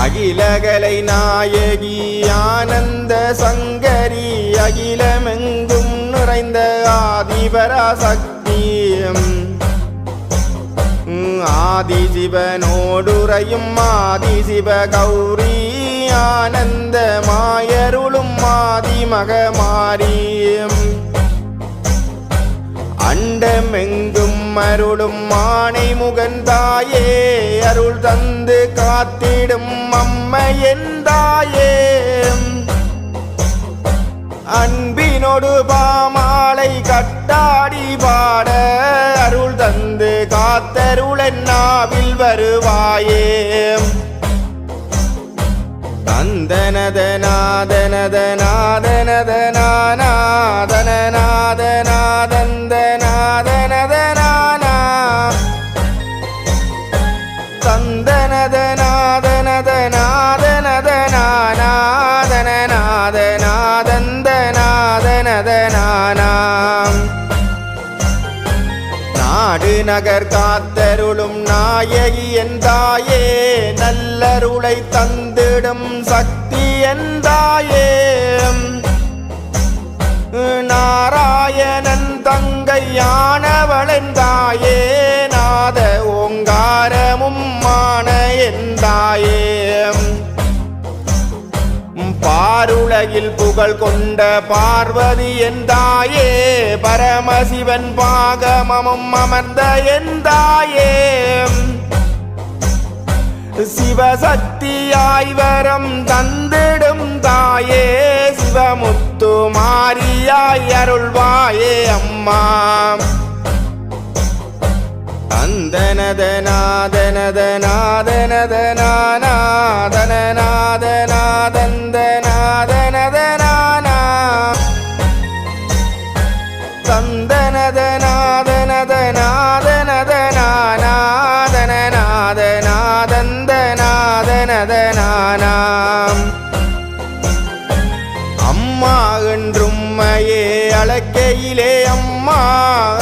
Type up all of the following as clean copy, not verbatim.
அகிலகலை நாயகி ஆனந்த சங்கரி அகிலமெங்கும் நிறைந்த ஆதிபராசக்தி ஆதிசிவனோடுரையும் ஆதிசிவ கௌரி ஆனந்த மாயருளும் ஆதிமகமாரி அண்டமெங்கும் அருளும் மானை முகந்தாயே அருள் தந்து காத்திடும் அம்மையன் தாயே அன்பினோடு பாமாலை கட்டாடி பாட அருள் தந்து காத்தருளன் நாவில் வருவாயே நாடு நகர் காத்தருளும் நாயகி என்றாயே நல்லருளை தந்திடும் சக்தி என்றாயே நாராயணன் தங்கையானவளென்றாயே நாத ஓங்காரமும் மான என்றாயே பாருலகில் புகழ் கொண்ட பார்வதி என்றாயே பரமசிவன் பாகமமும் அமர்ந்த என்றாயே சிவசக்தியாய் வரம் தந்திடும் தாயே சிவமுத்து மாரியாய் அருள்வாயே அம்மா அம்மா என்றும்மையே அழைக்கையிலே அம்மா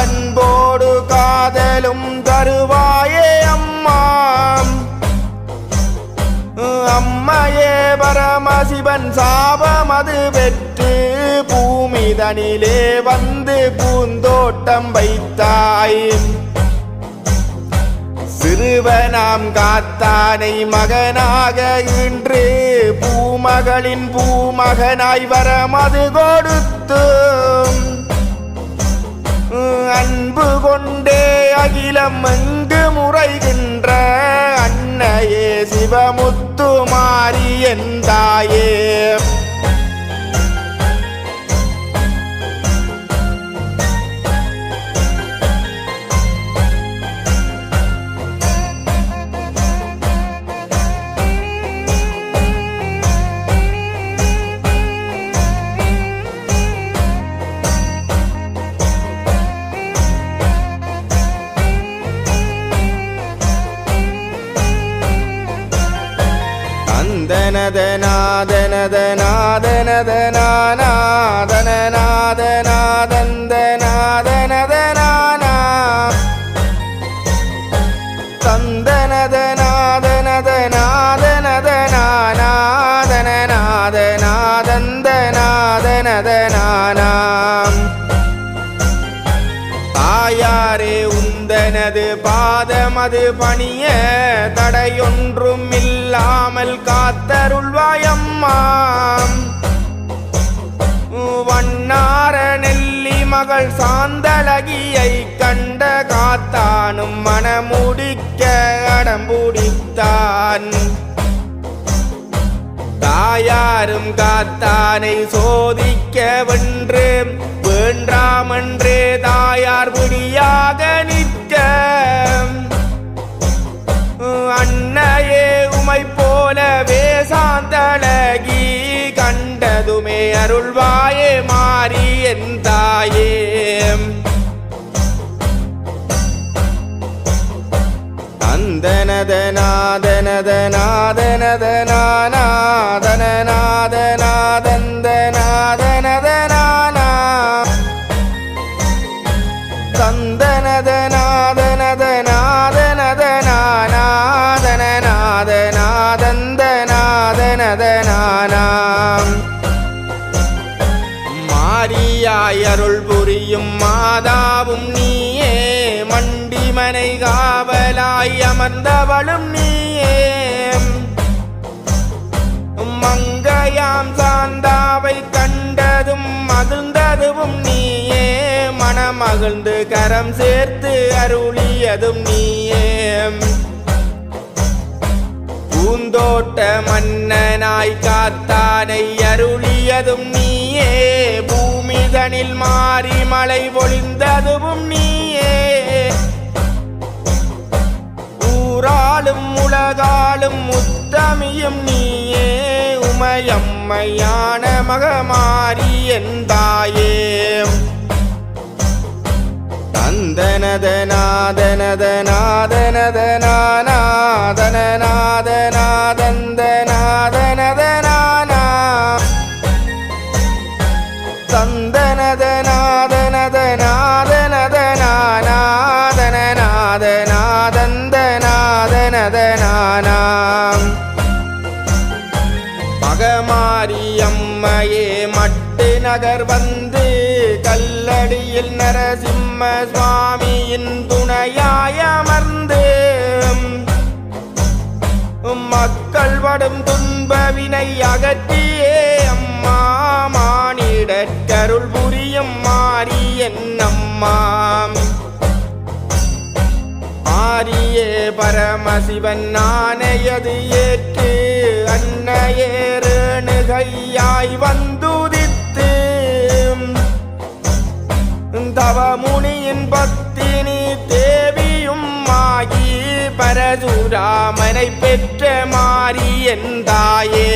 அன்போடு காதலும் தருவாயே அம்மா அம்மையே பரமசிவன் சாபமது பெற்று பூமிதனிலே வந்து பூந்தோட்டம் வைத்தாய் சிறுவனாம் காத்தானை மகனாக இன்று பூமகளின் பூமகனாய் வரமது கொடுத்து அன்பு கொண்டே அகிலம் எங்கு முறைகின்ற அன்னையே சிவமுத்து மாரி என்றாயே தாயாரே உந்தனது பாதமது பணிய தடையொன்றும் இல்லாமல் காத்தருள்வாயம்மா வண்ணார நெல்லி மகள் சாந்தழகியை கண்ட காத்தானும் மனமுடிக்க அடம்புடித்தான் தாயாரும் காத்தானை சோதிக்க வென்று வேண்டாமென்றே தாயார் பிடியாக நிற்க அன்னையே உமை போலவே சாந்தழகி கண்டதுமே அருள்வாயே மாறி என் தாயே மாரியாய் அருள் புரியும் மாதாவும் நீயே, மண்டிமனை காவலாய் அமர்ந்தவளும் நீயே, மங்கையாம் சாந்தாவை கண்டதும் மகிழ்ந்ததும் நீயே, மனமகிழ்ந்து கரம் சேர்த்து அருளியதும் நீயே, பூந்தோட்ட மன்னனாய் காத்தானை அருளியதும் நீயே, பூமிதனில் மாறி மழை பொழிந்ததும் நீயே, ஊராளும் உலகாளும் முத்தமியும் நீயே, உமையம்மையான மகமாரி எந்தாயே, மகமாரியம்மையே மட்டு நகர் வந்து கல்லடியில் நரசிம்ம சுவாமியின் துணையாய் அமர்ந்து மக்கள் படும் துன்பவினை அகற்றியே அம்மா மானிடற்கருள் புரியும் மாறி என்னம்மா, மாரியே பரமசிவன் ஆணையது ஏற்று அன்னையே ரேணுகையாய் வந்துதித்து தவமுனியின் பத்தினி தேவியும் ஆகி பரசுராமனை பெற்ற மாரி எந்தாயே,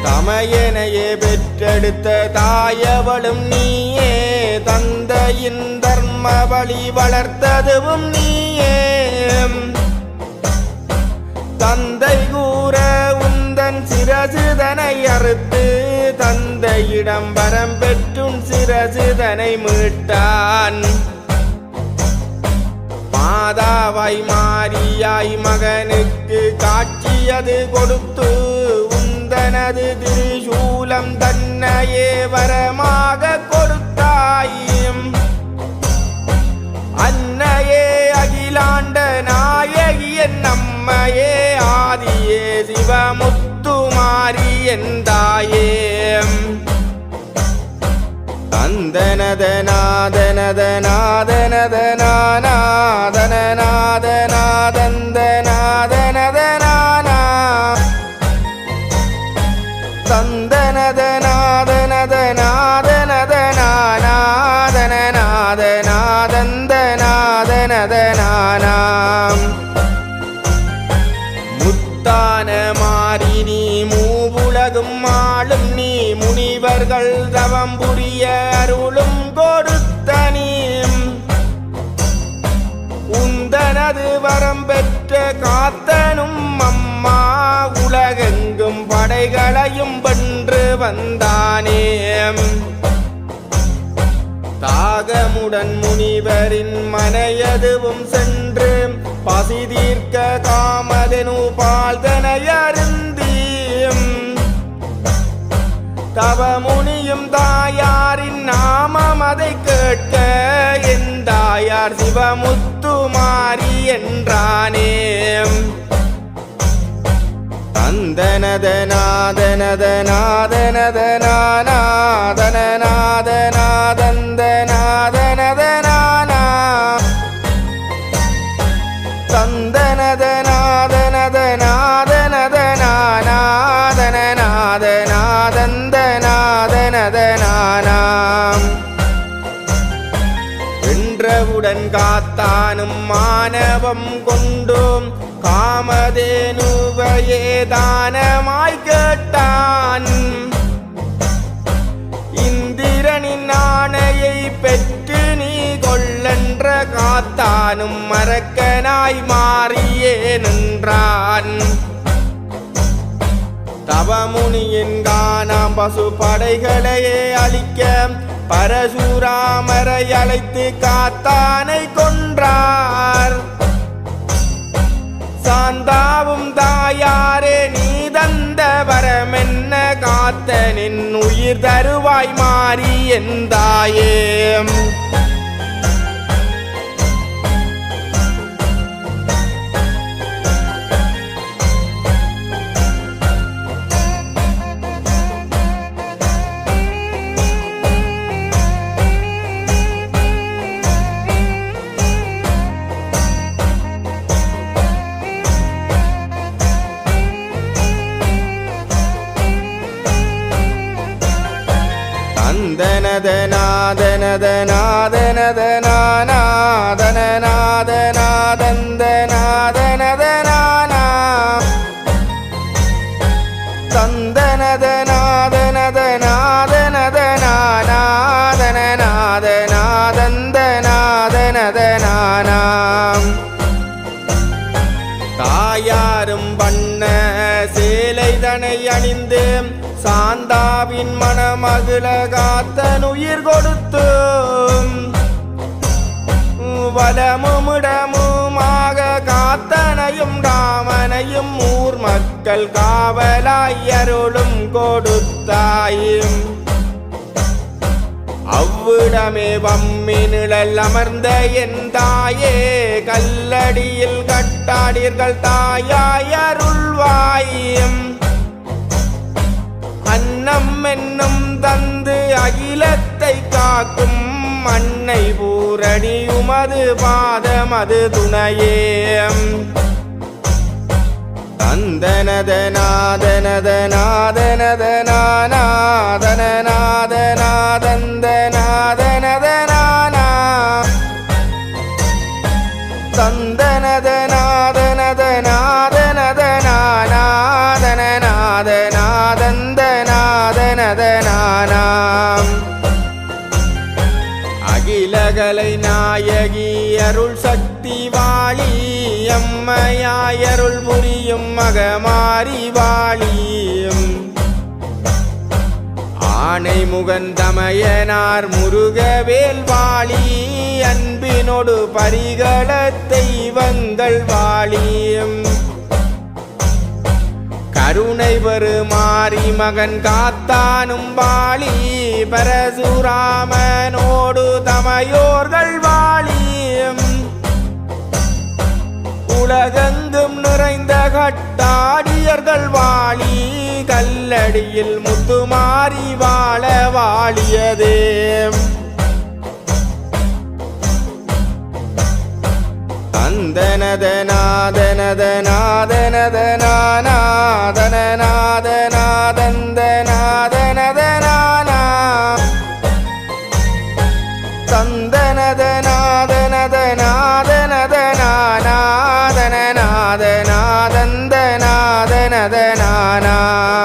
தமையனையே பெற்றெடுத்த தாயவளும் நீயே, தந்தையின் தர்ம வழி வளர்த்ததுவும் நீயே, தந்தை கூற உந்தன் சிரசுதனை அறுத்து தந்தையிடம் வரம் பெற்றும் சிரசுதனை மீட்டான், மாதாவாய் மாரியாய் மகனுக்கு காட்சியது கொடுத்து உந்தனது திரிசூலம் தன்னையே வரமாக கொடுத்தாயும், அன்னையே அகிலாண்ட நாயகியன் அம்மையே ஆதியே சிவமுத்து மாரி எந்தாயே, முத்தான மாறி நீ மூவுலகும் ஆளும் நீ, முனிவர்கள் தவம் புரிய அருளும் கொடுத்த நீ, உந்தனது வரம் பெற்ற காத்தனும் அம்மா, உலகெங்கும் படைகளையும் வென்று வந்தானே, தாகமுடன் முனிவரின் மனையதுவும் சென்று பசி தீர்க்க காமதெனு பால்தனையருந்தி, தவமுனியும் தாயாரின் நாமம் அதை கேட்க என் தாயார் சிவமுத்துமாரி என்றானே. தந்தனதநாதனதநாதனநாதனநாதனதநாதனதநாதனா தந்தனதநாதனதநாதனநாதனநாதனதநாதனாம் வென்றவுடன் காத்தானும் மானவம் கொண்டும் காமதேனுவையே தானமாய் கேட்டான். இந்திரனின் ஆணையை பெற்று நீ கொள்ளென்ற காத்தானும் மரக்கனாய் மாறியே நின்றான். தவமுனியின் காணாம் பசு படைகளையே அழிக்க பரசுராமரை அழைத்து காத்தானை கொன்றார். சாந்தாவும் தாயாரே நீ தந்த வரமென்ன காத்தனின் உயிர் தருவாய் மாறி எந்தாயே. தந்தனதநாதனதநாதனநாதனநாதனதநாதனதநாதனா தந்தனதநாதனதநாதனநாதனநாதனதநாதனாம் தாயாரும் பண்ண சேலைதனை அணிந்து சாந்தாவின் மனமகிழ காத்தன் உயிர் கொடுத்து வலமுமிடமுமாக காத்தனையும் ராமனையும் ஊர் மக்கள் காவலாய் அருளும் கொடுத்தாயும். அவ்விடமே வம்மி நிழல் அமர்ந்த என் தாயே கல்லடியில் கட்டாடீர்கள் தாயாய் அருள்வாயும். அன்னம் என்னும் தந்து அகிலத்தை காக்கும் அன்னை பூரணி உமது பாதமது துணையே. தந்தனதநாதனதநாதனநாதனநாதனநாதனதநாதனா தந்தனதநாதனதநாதனநாதனநாதனதனாதனாம் அகிலகலை நாயகி அருள் சக்தி வாழி அம்மையாய் அருள் புரியும் மகமாரி வாழியும். ஆனை முகந்தமையனார் முருகவேல் வாழி அன்பினோடு பரிகள தெய்வங்கள் வாழியும். கருணை பெருமாறி மகன் காத்தானும் வாழி பரசுராமனோடு தமையோர்கள் வாழியும். உலகெங்கும் நிறைந்த கட்டாடியர்கள் வாழி கல்லடியில் முத்துமாரி வாழ வாழியதே. தந்தனதநாதனதநாதனநாதனநாதனதநாதனா தந்தனதநாதனதநாதனதனாதனநாதனநாதனநாதந்தனாதனதனானா